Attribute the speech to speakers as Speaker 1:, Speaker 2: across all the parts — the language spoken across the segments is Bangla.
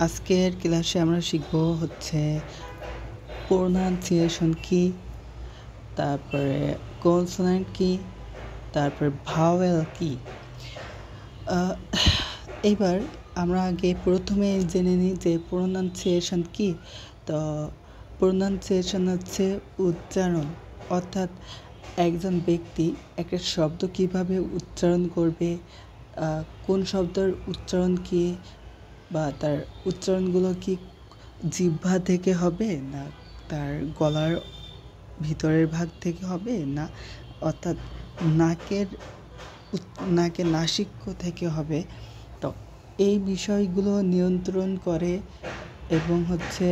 Speaker 1: আজকের ক্লাসে আমরা শিখব হচ্ছে প্রোনাউন্সিয়েশন কি, তারপরে কনসোনেন্ট কি, তারপরে ভাওয়েল কি। এবার আমরা আগে প্রথমে জেনে নিই যে প্রোনাউন্সিয়েশন কি। তো প্রোনাউন্সিয়েশন হচ্ছে উচ্চারণ, অর্থাৎ একজন ব্যক্তি একটা শব্দ কিভাবে উচ্চারণ করবে, কোন শব্দের উচ্চারণ কি, বা তার উচ্চারণগুলো কি জিহ্বা থেকে হবে না তার গলার ভিতরের ভাগ থেকে হবে, না অর্থাৎ নাকের নাসিক্য থেকে হবে। তো এই বিষয়গুলো নিয়ন্ত্রণ করে এবং হচ্ছে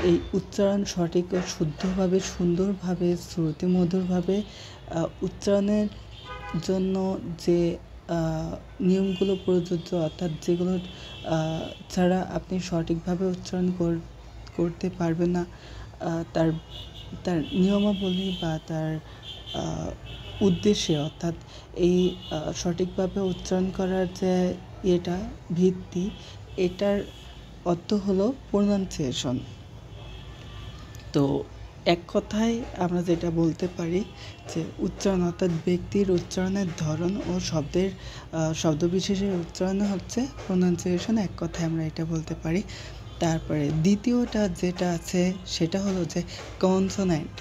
Speaker 1: এই উচ্চারণ সঠিক ও শুদ্ধভাবে সুন্দরভাবে শ্রুতিমধুরভাবে উচ্চারণের জন্য যে নিয়মগুলো প্রযোজ্য, অর্থাৎ যেগুলো ছাড়া আপনি সঠিকভাবে উচ্চারণ করতে পারবেন না, তার তার নিয়মাবলী বা তার উদ্দেশ্যে, অর্থাৎ এই সঠিকভাবে উচ্চারণ করার যে ভিত্তি, এটার অর্থ হলো প্রোনাউন্সিয়েশন। তো এক কথায় আমরা যেটা বলতে পারি যে উচ্চারণ, অর্থাৎ ব্যক্তির উচ্চারণের ধরন ও শব্দবিশেষের উচ্চারণ হচ্ছে প্রোনাউন্সিয়েশন, এক কথায় আমরা এটা বলতে পারি। তারপরে দ্বিতীয়টা যেটা আছে সেটা হলো যে কনসোনেন্ট।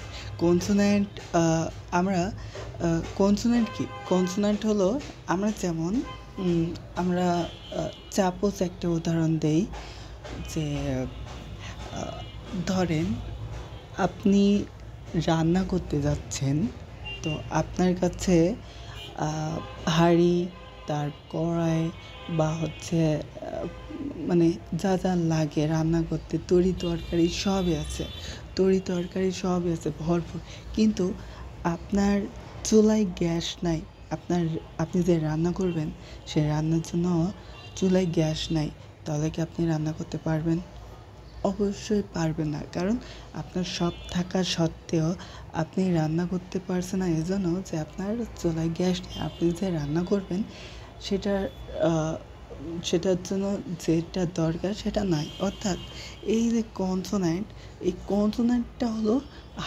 Speaker 1: আমরা কনসোনেন্ট কি? কনসোনেন্ট হলো আমরা যেমন আমরা চাপোজ একটা উদাহরণ দেই যে ধরেন আপনি রান্না করতে যাচ্ছেন, তো আপনার কাছে হাঁড়ি, তার কড়াই বা হচ্ছে মানে যা যা লাগে রান্না করতে, তরি তরকারি সবই আছে ভরপুর, কিন্তু আপনার চুলায় গ্যাস নাই। আপনি যে রান্না করবেন সে রান্নার জন্য চুলায় গ্যাস নাই, তাহলে কি আপনি রান্না করতে পারবেন? অবশ্যই পারবেন না, কারণ আপনার সব থাকা সত্ত্বেও আপনি রান্না করতে পারছেন না, এজন্য যে আপনার চুলায় গ্যাস নেই। আপনি যে রান্না করবেন সেটার জন্য যেটা দরকার সেটা নাই। অর্থাৎ এই যে এই কনসোনেন্টটা হলো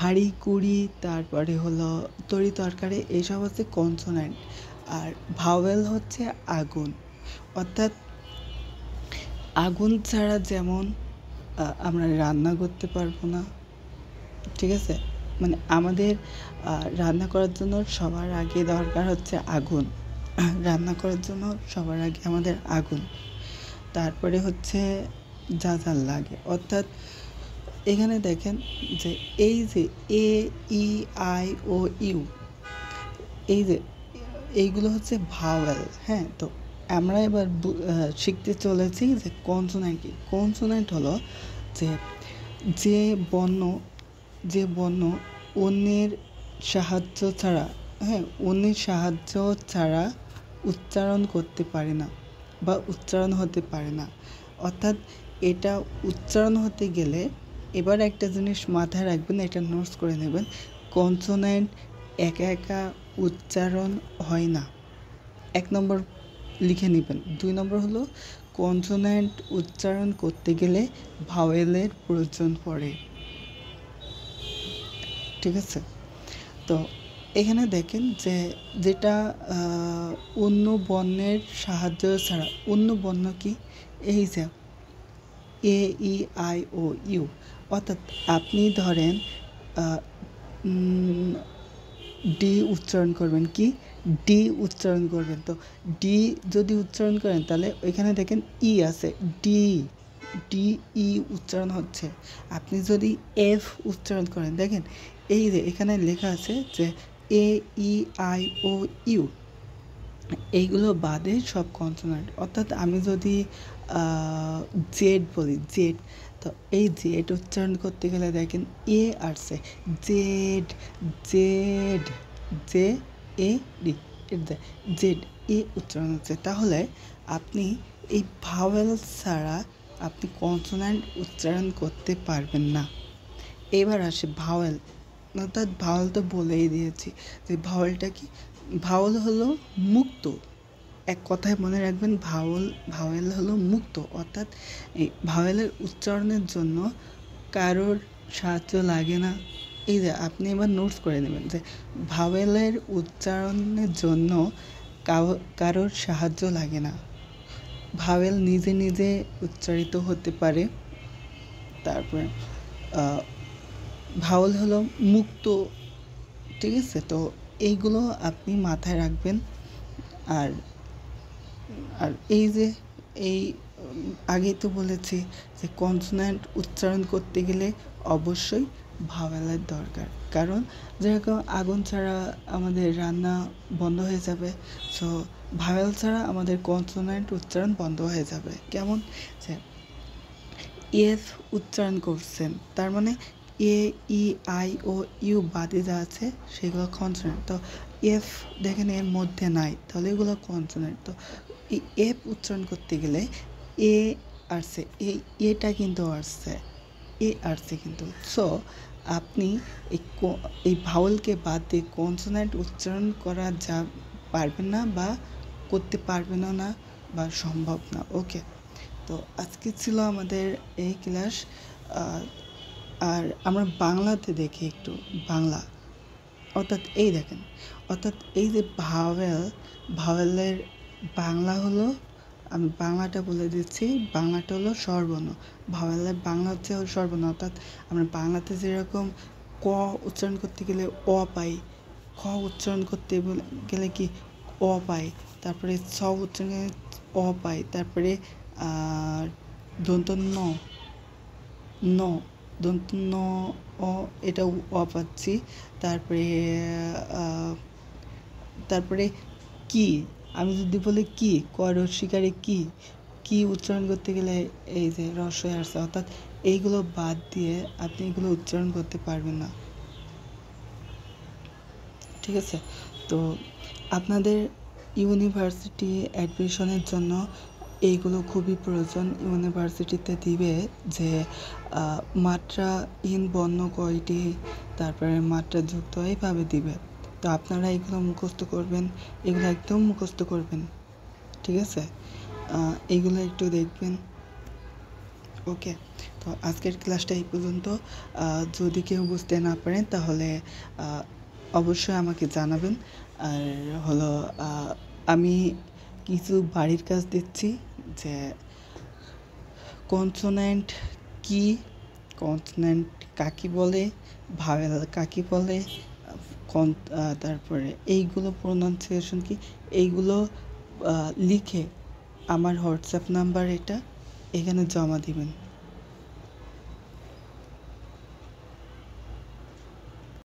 Speaker 1: হাঁড়ি কুড়ি, তারপরে হলো তরি তরকারি, এইসব হচ্ছে কনসোনেন্ট। আর ভাওয়েল হচ্ছে আগুন, অর্থাৎ আগুন ছাড়া যেমন আমরা রান্না করতে পারবো না, ঠিক আছে? মানে আমাদের রান্না করার জন্য সবার আগে দরকার হচ্ছে আগুন। রান্না করার জন্য সবার আগে আমাদের আগুন, তারপরে হচ্ছে যা যা লাগে। অর্থাৎ এখানে দেখেন যে এই যে এ ই আই ও ইউ, এই যে এইগুলো হচ্ছে ভাওয়েল। হ্যাঁ, তো আমরা এবার শিখতে চলেছি যে কনসোনেন্ট কি। কনসোনেন্ট হলো যে বর্ণ অন্যের সাহায্য ছাড়া উচ্চারণ করতে পারে না বা উচ্চারণ হতে পারে না। অর্থাৎ এটা উচ্চারণ হতে গেলে এবার একটা জিনিস মাথায় রাখবেন, এটা নোটস করে নেবেন। কনসোনেন্ট একা একা উচ্চারণ হয় না, 1 নম্বর লিখে নেবেন। 2 নম্বর হলো কনসোনেন্ট উচ্চারণ করতে গেলে ভাওয়েলের প্রয়োজন পড়ে, ঠিক আছে? তো এখানে দেখেন যে যেটা অন্য বর্ণের সাহায্য ছাড়া, অন্য বর্ণ কি? এই যে এ ই আই ও ইউ, অর্থাৎ আপনি ধরেন ডি উচ্চারণ করবেন, কি ডি উচ্চারণ করবেন। তো ডি যদি উচ্চারণ করেন তাহলে ওইখানে দেখেন ই আছে, ডি ডি ই উচ্চারণ হচ্ছে। আপনি যদি এফ উচ্চারণ করেন, দেখেন এই যে এখানে লেখা আছে যে এ ই আই ও ইউ, এইগুলো বাদে সব কনসোনেন্ট। অর্থাৎ আমি যদি জেড বলি, জেড, তো এই জেড উচ্চারণ করতে গেলে দেখেন এ আসছে, Z Z J A D, Z A উচ্চারণ হচ্ছে। তাহলে আপনি এই ভাওয়েল ছাড়া আপনি কনসোনেন্ট উচ্চারণ করতে পারবেন না। এবার আসে ভাওয়েল, অর্থাৎ ভাওয়েল তো বলেই দিয়েছি যে ভাওয়েলটা কি। ভাওয়েল হলো মুক্ত, এক কথায় মনে রাখবেন, ভাওয়েল হলো মুক্ত, অর্থাৎ এই ভাওয়েলের উচ্চারণের জন্য কারোর সাহায্য লাগে না। এই যে আপনি এবার নোটস করে নেবেন যে ভাওয়েলের উচ্চারণের জন্য কারোর সাহায্য লাগে না, ভাওয়েল নিজে নিজে উচ্চারিত হতে পারে। তারপরে ভাওয়েল হলো মুক্ত, ঠিক আছে? তো এইগুলো আপনি মাথায় রাখবেন। আর আর এই যে এই আগেই তো বলেছি যে কনসোন্যান্ট উচ্চারণ করতে গেলে অবশ্যই ভাওয়েলের দরকার, কারণ যেরকম আগুন ছাড়া আমাদের রান্না বন্ধ হয়ে যাবে, সো ভাওয়েল ছাড়া আমাদের কনসোন্যান্ট উচ্চারণ বন্ধ হয়ে যাবে। কেমন যে এফ উচ্চারণ করছেন, তার মানে এ, ই, আই ও ইউ বাদে যা আছে সেগুলো কনসোনেন্ট। তো এফ দেখেন এর মধ্যে নাই, তাহলে এগুলো কনসোনেন্ট। তো এই এফ উচ্চারণ করতে গেলে এ আসছে, এটা কিন্তু আসছে, এ আসছে কিন্তু। সো আপনি এই ভাওয়েলকে বাদ দিয়ে কনসোনেন্ট উচ্চারণ করা যা পারবেন না, বা করতে পারবেনও না, বা সম্ভব না। ওকে, তো আজকে ছিল আমাদের এই ক্লাস। আর আমরা বাংলাতে দেখি একটু বাংলা, অর্থাৎ এই দেখেন, অর্থাৎ এই যে ভাওয়েলের বাংলা হলো, আমি বাংলাটা বলে দিচ্ছি, বাংলাটা হলো স্বরবর্ণ। ভাওয়েলের বাংলা হচ্ছে স্বরবর্ণ, অর্থাৎ আমরা বাংলাতে যেরকম ক উচ্চারণ করতে গেলে অ পাই, খ উচ্চারণ করতে গেলে কি অ পাই, তারপরে ছ উচ্চারণে অ পাই, তারপরে দন্ত ন ন দন্ত ন অ, এটা অ পাচ্ছি। তারপরে কি, আমি যদি বলি কি, ক রস্বীকারে কি উচ্চারণ করতে গেলে এই যে রস্বই আসছে, অর্থাৎ এইগুলো বাদ দিয়ে আপনি এগুলো উচ্চারণ করতে পারবেন না, ঠিক আছে? তো আপনাদের ইউনিভার্সিটি অ্যাডমিশনের জন্য এইগুলো খুবই প্রয়োজন। ইউনিভার্সিটিতে দিবে যে মাত্রাহীন বর্ণ কয়টি, তারপরে মাত্রাযুক্ত, এইভাবে দিবে। তো আপনারা এগুলো মুখস্থ করবেন, এগুলো একদম মুখস্থ করবেন, ঠিক আছে? এইগুলো একটু দেখবেন। ওকে, তো আজকের ক্লাসটা এই পর্যন্ত। যদি কেউ বুঝতে না পারেন তাহলে অবশ্যই আমাকে জানাবেন। আর হলো আমি কিছু বাড়ির কাজ দিচ্ছি, যে কনসোন্যান্ট কি, কনসোন্যান্ট কাকে বলে, ভাওয়েল কাকে বলে, তারপরে এইগুলো প্রোনাউন্সিয়েশন কি, এইগুলো লিখে আমার হোয়াটসঅ্যাপ নাম্বার এটা, এখানে জমা দিবেন।